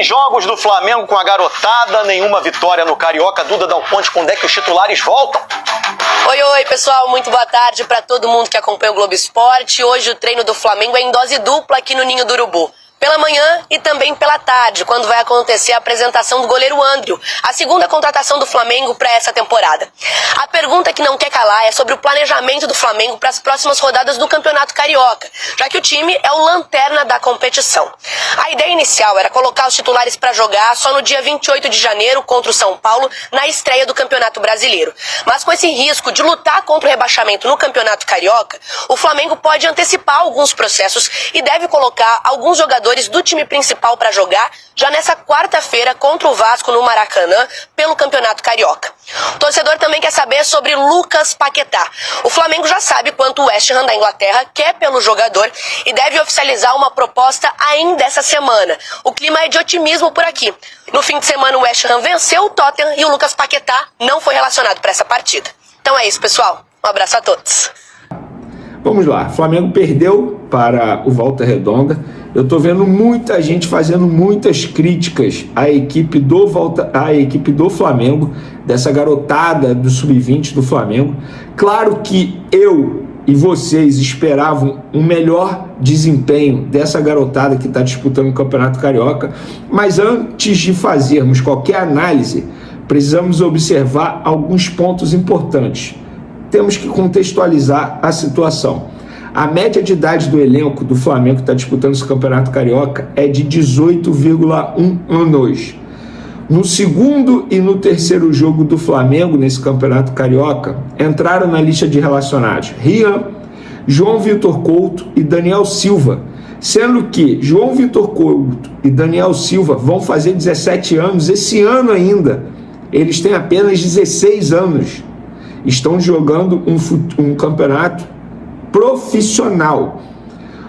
jogos do Flamengo com a garotada, nenhuma vitória no Carioca. Duda Dal Ponte, quando é que os titulares voltam? Oi, pessoal, muito boa tarde para todo mundo que acompanha o Globo Esporte. Hoje o treino do Flamengo é em dose dupla aqui no Ninho do Urubu. Pela manhã e também pela tarde, quando vai acontecer a apresentação do goleiro André, a segunda contratação do Flamengo para essa temporada. A pergunta que não quer calar é sobre o planejamento do Flamengo para as próximas rodadas do Campeonato Carioca, já que o time é o lanterna da competição. A ideia inicial era colocar os titulares para jogar só no dia 28 de janeiro contra o São Paulo, na estreia do Campeonato Brasileiro. Mas com esse risco de lutar contra o rebaixamento no Campeonato Carioca, o Flamengo pode antecipar alguns processos e deve colocar alguns jogadores do time principal para jogar já nessa quarta-feira contra o Vasco no Maracanã pelo Campeonato Carioca. O torcedor também quer saber sobre Lucas Paquetá. O Flamengo já sabe quanto o West Ham da Inglaterra quer pelo jogador e deve oficializar uma proposta ainda essa semana. O clima é de otimismo por aqui. No fim de semana o West Ham venceu o Tottenham e o Lucas Paquetá não foi relacionado para essa partida. Então é isso, pessoal. Um abraço a todos. Vamos lá, Flamengo perdeu para o Volta Redonda. Eu estou vendo muita gente fazendo muitas críticas à equipe do Flamengo, dessa garotada do Sub-20 do Flamengo. Claro que eu e vocês esperavam um melhor desempenho dessa garotada que está disputando o Campeonato Carioca, mas antes de fazermos qualquer análise, precisamos observar alguns pontos importantes. Temos que contextualizar a situação. A média de idade do elenco do Flamengo que está disputando esse Campeonato Carioca é de 18,1 anos. No segundo e no terceiro jogo do Flamengo nesse Campeonato Carioca, entraram na lista de relacionados Rian, João Vitor Couto e Daniel Silva, sendo que João Vitor Couto e Daniel Silva vão fazer 17 anos esse ano ainda. Eles têm apenas 16 anos. Estão jogando um campeonato profissional.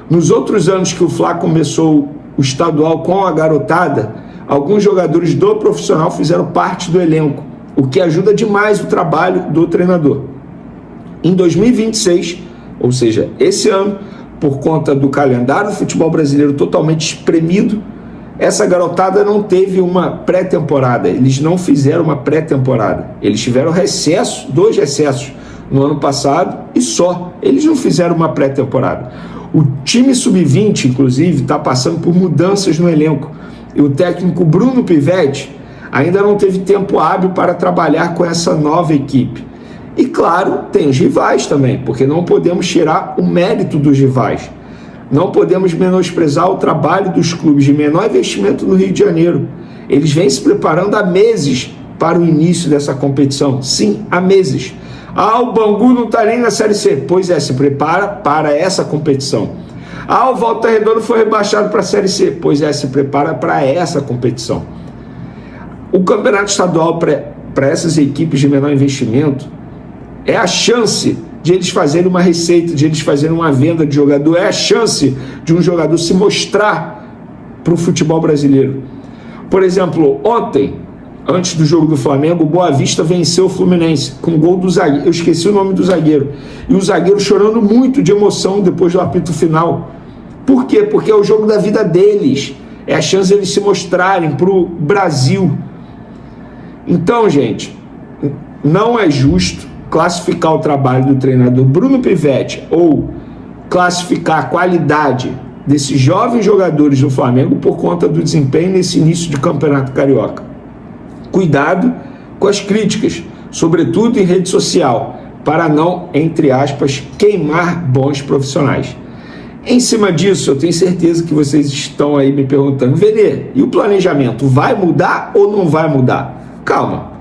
Nos outros anos que o Fla começou o estadual com a garotada, alguns jogadores do profissional fizeram parte do elenco, o que ajuda demais o trabalho do treinador. Em 2026, ou seja, esse ano, por conta do calendário do futebol brasileiro totalmente espremido, essa garotada não teve uma pré-temporada, eles não fizeram uma pré-temporada, eles tiveram dois recessos no ano passado e só, eles não fizeram uma pré-temporada. O time Sub-20, inclusive, está passando por mudanças no elenco, e o técnico Bruno Pivetti ainda não teve tempo hábil para trabalhar com essa nova equipe. E claro, tem os rivais também, porque não podemos tirar o mérito dos rivais. Não podemos menosprezar o trabalho dos clubes de menor investimento no Rio de Janeiro. Eles vêm se preparando há meses para o início dessa competição. Sim, há meses. O Bangu não está nem na Série C. Pois é, se prepara para essa competição. O Volta Redonda foi rebaixado para a Série C. Pois é, se prepara para essa competição. O campeonato estadual para essas equipes de menor investimento é a chance de eles fazerem uma receita, de eles fazerem uma venda de jogador, é a chance de um jogador se mostrar para o futebol brasileiro. Por exemplo, ontem, antes do jogo do Flamengo, o Boa Vista venceu o Fluminense com um gol do zagueiro, eu esqueci o nome do zagueiro, e o zagueiro chorando muito de emoção depois do apito final. Por quê? Porque é o jogo da vida deles, é a chance de eles se mostrarem para o Brasil. Então, gente, não é justo classificar o trabalho do treinador Bruno Pivetti ou classificar a qualidade desses jovens jogadores do Flamengo por conta do desempenho nesse início de Campeonato Carioca. Cuidado com as críticas, sobretudo em rede social, para não, entre aspas, queimar bons profissionais. Em cima disso, eu tenho certeza que vocês estão aí me perguntando, Vene, e o planejamento vai mudar ou não vai mudar? Calma.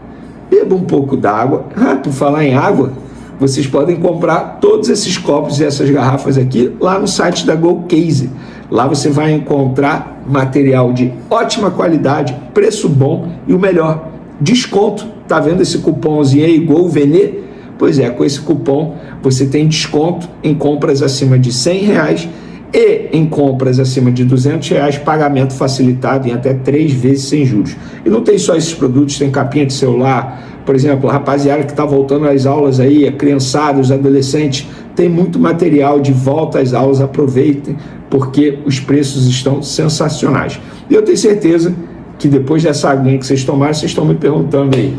Beba um pouco d'água. Por falar em água, vocês podem comprar todos esses copos e essas garrafas aqui lá no site da Go Case. Lá você vai encontrar material de ótima qualidade, preço bom e o melhor, desconto. Tá vendo esse cupomzinho aí, GOVENE? Pois é, com esse cupom você tem desconto em compras acima de R$100 e em compras acima de R$200, pagamento facilitado em até 3 vezes sem juros. E não tem só esses produtos, tem capinha de celular, por exemplo, a rapaziada que está voltando às aulas aí, a criançada, os adolescentes, tem muito material de volta às aulas, aproveitem, porque os preços estão sensacionais. E eu tenho certeza que depois dessa aguinha que vocês tomaram, vocês estão me perguntando aí.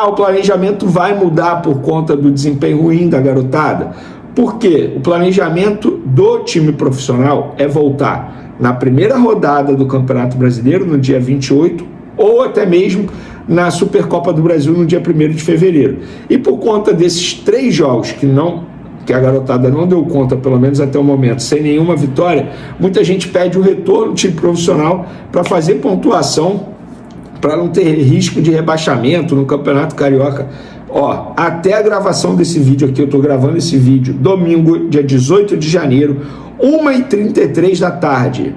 O planejamento vai mudar por conta do desempenho ruim da garotada? Por quê? O planejamento do time profissional é voltar na primeira rodada do Campeonato Brasileiro, no dia 28, ou até mesmo na Supercopa do Brasil, no dia 1º de fevereiro. E por conta desses 3 jogos que a garotada não deu conta, pelo menos até o momento, sem nenhuma vitória, muita gente pede o retorno do time profissional para fazer pontuação, para não ter risco de rebaixamento no Campeonato Carioca. Até a gravação desse vídeo aqui, eu estou gravando esse vídeo domingo, dia 18 de janeiro, 1h33 da tarde.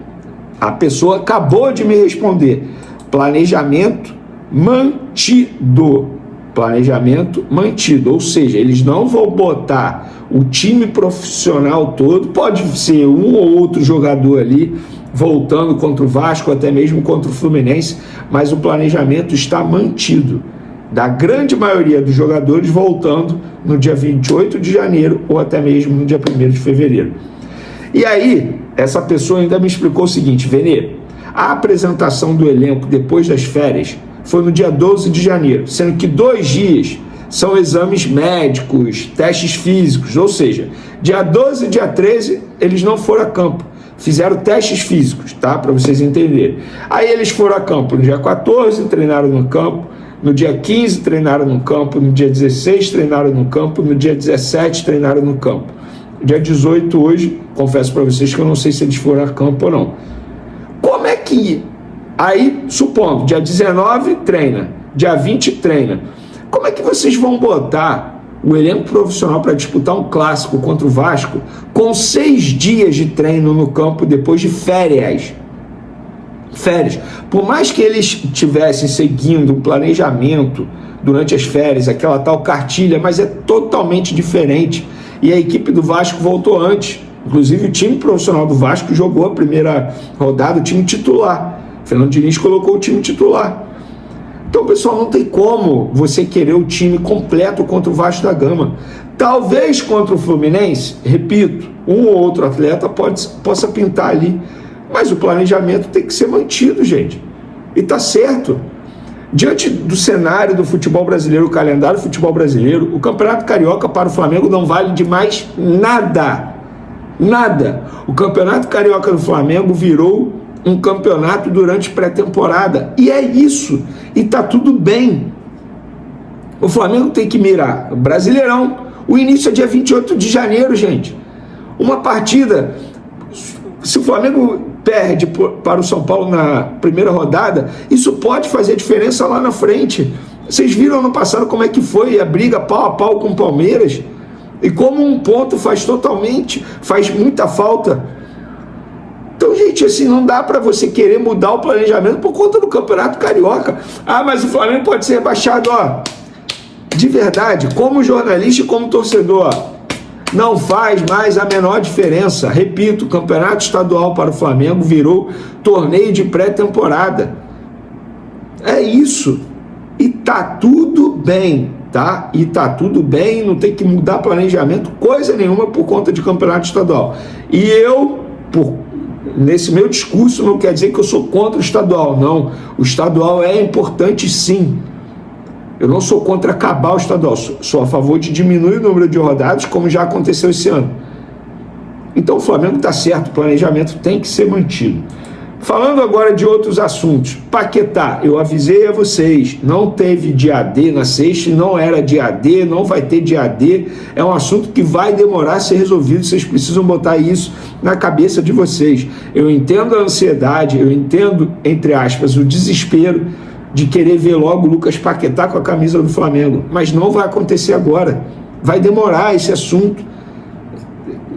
A pessoa acabou de me responder: planejamento mantido. Planejamento mantido, ou seja, eles não vão botar o time profissional todo, pode ser um ou outro jogador ali voltando contra o Vasco, até mesmo contra o Fluminense, mas o planejamento está mantido, da grande maioria dos jogadores voltando no dia 28 de janeiro ou até mesmo no dia 1º de fevereiro. E aí, essa pessoa ainda me explicou o seguinte: Venê, a apresentação do elenco depois das férias foi no dia 12 de janeiro, sendo que 2 dias são exames médicos, testes físicos, ou seja, dia 12 e dia 13 eles não foram a campo, fizeram testes físicos, tá? Para vocês entenderem. Aí eles foram a campo no dia 14, treinaram no campo, no dia 15 treinaram no campo, no dia 16 treinaram no campo, no dia 17 treinaram no campo. Dia 18 hoje, confesso para vocês que eu não sei se eles foram a campo ou não. Como é que... Aí, supondo, dia 19 treina, dia 20 treina. Como é que vocês vão botar o elenco profissional para disputar um clássico contra o Vasco com 6 dias de treino no campo depois de férias? Por mais que eles estivessem seguindo um planejamento durante as férias, aquela tal cartilha, mas é totalmente diferente. E a equipe do Vasco voltou antes. Inclusive o time profissional do Vasco jogou a primeira rodada, o time titular. Fernando Diniz colocou o time titular. Então, pessoal, não tem como você querer o time completo contra o Vasco da Gama. Talvez contra o Fluminense, repito, um ou outro atleta possa pintar ali. Mas o planejamento tem que ser mantido, gente. E tá certo. Diante do cenário do futebol brasileiro, o calendário do futebol brasileiro, o Campeonato Carioca para o Flamengo não vale de mais nada. Nada. O Campeonato Carioca do Flamengo virou um campeonato durante pré-temporada. E é isso. E tá tudo bem. O Flamengo tem que mirar o Brasileirão. O início é dia 28 de janeiro, gente. Uma partida... Se o Flamengo perde para o São Paulo na primeira rodada, isso pode fazer diferença lá na frente. Vocês viram ano passado como é que foi a briga pau a pau com o Palmeiras? E como um ponto faz muita falta. Então, gente, assim, não dá para você querer mudar o planejamento por conta do Campeonato Carioca. Mas o Flamengo pode ser rebaixado, de verdade, como jornalista e como torcedor, não faz mais a menor diferença. Repito, o Campeonato Estadual para o Flamengo virou torneio de pré-temporada. É isso. E tá tudo bem, tá? E tá tudo bem, não tem que mudar planejamento, coisa nenhuma por conta de Campeonato Estadual. E eu, nesse meu discurso, não quer dizer que eu sou contra o estadual, não. O estadual é importante, sim. Eu não sou contra acabar o estadual, sou a favor de diminuir o número de rodadas, como já aconteceu esse ano. Então o Flamengo está certo, o planejamento tem que ser mantido. Falando agora de outros assuntos, Paquetá, eu avisei a vocês, não teve dia D na sexta, não era dia D, não vai ter dia D, é um assunto que vai demorar a ser resolvido, vocês precisam botar isso na cabeça de vocês. Eu entendo a ansiedade, eu entendo, entre aspas, o desespero de querer ver logo o Lucas Paquetá com a camisa do Flamengo, mas não vai acontecer agora, vai demorar esse assunto.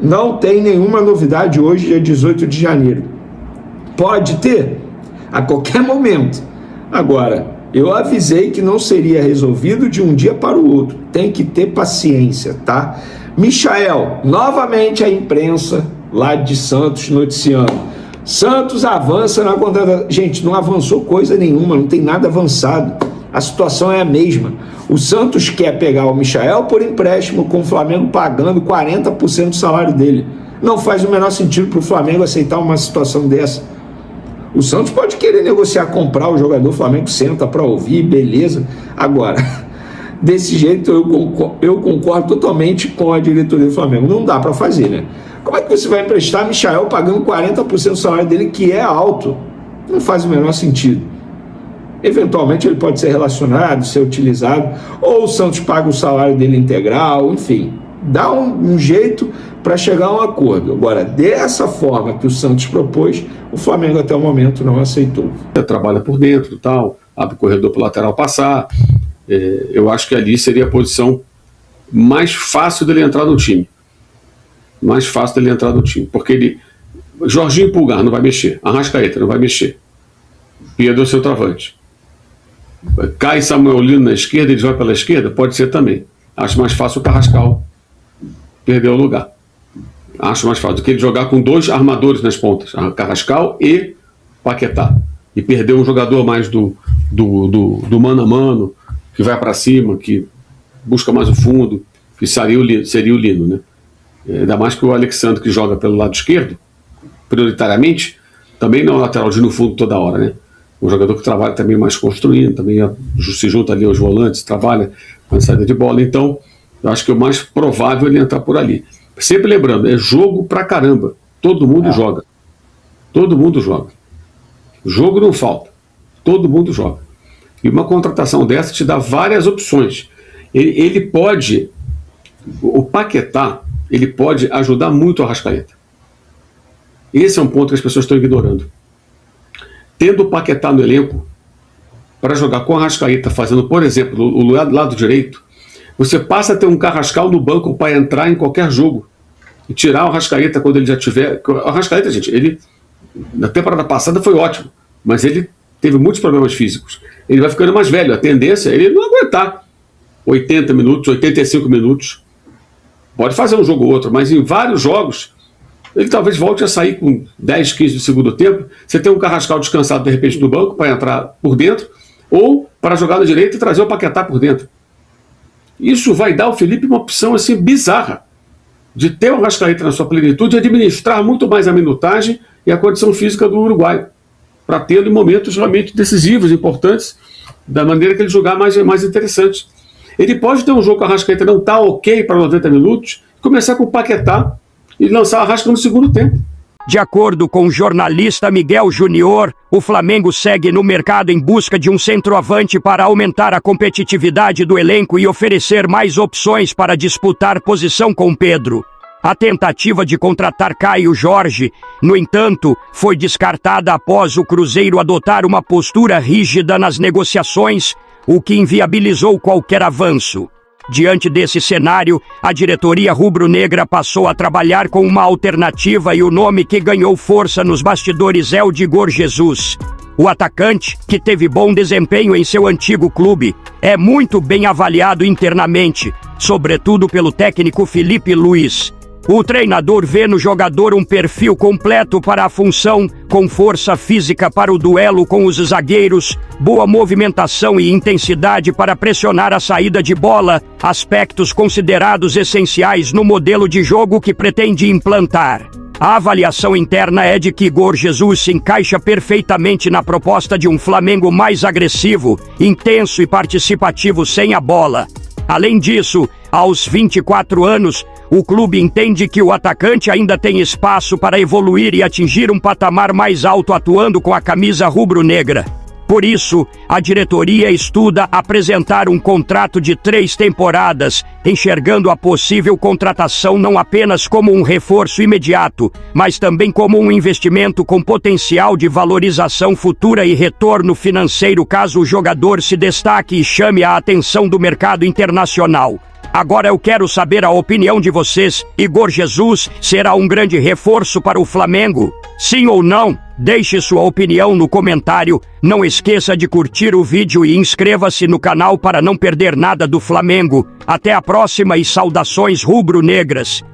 Não tem nenhuma novidade hoje, dia 18 de janeiro. Pode ter, a qualquer momento. Agora, eu avisei que não seria resolvido de um dia para o outro. Tem que ter paciência, tá? Michael, novamente a imprensa lá de Santos noticiando. Santos avança na contratação. Gente, não avançou coisa nenhuma, não tem nada avançado. A situação é a mesma. O Santos quer pegar o Michael por empréstimo, com o Flamengo pagando 40% do salário dele. Não faz o menor sentido para o Flamengo aceitar uma situação dessa. O Santos pode querer negociar, comprar o jogador, o Flamengo senta para ouvir, beleza. Agora, desse jeito eu concordo totalmente com a diretoria do Flamengo. Não dá para fazer, né? Como é que você vai emprestar Michael pagando 40% do salário dele, que é alto? Não faz o menor sentido. Eventualmente ele pode ser relacionado, ser utilizado, ou o Santos paga o salário dele integral, enfim. Dá um jeito para chegar a um acordo. Agora, dessa forma que o Santos propôs, o Flamengo até o momento não aceitou. Trabalha por dentro, tal, abre o corredor para o lateral passar. Eu acho que ali seria a posição mais fácil dele entrar no time. Mais fácil dele entrar no time. Porque Jorginho Pulgar não vai mexer. Arrascaeta não vai mexer. Pedro centroavante. Cai Samuel Lino na esquerda, ele vai pela esquerda? Pode ser também. Acho mais fácil o Carrascal perder o lugar. Acho mais fácil do que ele jogar com 2 armadores nas pontas, Carrascal e Paquetá. E perder um jogador mais do mano a mano, que vai para cima, que busca mais o fundo, que seria o Lino, né? Ainda mais que o Alexandre, que joga pelo lado esquerdo, prioritariamente, também não é lateral de no fundo toda hora, né? Um jogador que trabalha também mais construindo, também se junta ali aos volantes, trabalha com a saída de bola. Então, eu acho que o mais provável é ele entrar por ali. Sempre lembrando, é jogo pra caramba. Todo mundo joga. Todo mundo joga. Jogo não falta. Todo mundo joga. E uma contratação dessa te dá várias opções. Ele pode... O Paquetá, ele pode ajudar muito o Arrascaeta. Esse é um ponto que as pessoas estão ignorando. Tendo o Paquetá no elenco, para jogar com o Arrascaeta, fazendo, por exemplo, o lado direito, você passa a ter um Carrascal no banco para entrar em qualquer jogo e tirar o Arrascaeta quando ele já tiver... O Arrascaeta, gente, ele na temporada passada foi ótimo, mas ele teve muitos problemas físicos. Ele vai ficando mais velho, a tendência é ele não aguentar 80 minutos, 85 minutos. Pode fazer um jogo ou outro, mas em vários jogos ele talvez volte a sair com 10, 15 do segundo tempo. Você tem um Carrascal descansado de repente no banco para entrar por dentro, ou para jogar na direita e trazer o Paquetá por dentro. Isso vai dar ao Felipe uma opção assim bizarra de ter o Arrascaeta na sua plenitude e administrar muito mais a minutagem e a condição física do uruguaio, para tê-lo em momentos realmente decisivos, importantes, da maneira que ele jogar mais interessante. Ele pode ter um jogo que o Arrascaeta não está ok para 90 minutos, começar com o Paquetá e lançar o Arrasca no segundo tempo. De acordo com o jornalista Miguel Júnior, o Flamengo segue no mercado em busca de um centroavante para aumentar a competitividade do elenco e oferecer mais opções para disputar posição com Pedro. A tentativa de contratar Caio Jorge, no entanto, foi descartada após o Cruzeiro adotar uma postura rígida nas negociações, o que inviabilizou qualquer avanço. Diante desse cenário, a diretoria rubro-negra passou a trabalhar com uma alternativa e o nome que ganhou força nos bastidores é o de Igor Jesus. O atacante, que teve bom desempenho em seu antigo clube, é muito bem avaliado internamente, sobretudo pelo técnico Felipe Luiz. O treinador vê no jogador um perfil completo para a função, com força física para o duelo com os zagueiros, boa movimentação e intensidade para pressionar a saída de bola, aspectos considerados essenciais no modelo de jogo que pretende implantar. A avaliação interna é de que Igor Jesus se encaixa perfeitamente na proposta de um Flamengo mais agressivo, intenso e participativo sem a bola. Além disso, aos 24 anos, o clube entende que o atacante ainda tem espaço para evoluir e atingir um patamar mais alto atuando com a camisa rubro-negra. Por isso, a diretoria estuda apresentar um contrato de 3 temporadas, enxergando a possível contratação não apenas como um reforço imediato, mas também como um investimento com potencial de valorização futura e retorno financeiro caso o jogador se destaque e chame a atenção do mercado internacional. Agora eu quero saber a opinião de vocês. Igor Jesus será um grande reforço para o Flamengo? Sim ou não? Deixe sua opinião no comentário. Não esqueça de curtir o vídeo e inscreva-se no canal para não perder nada do Flamengo. Até a próxima e saudações rubro-negras.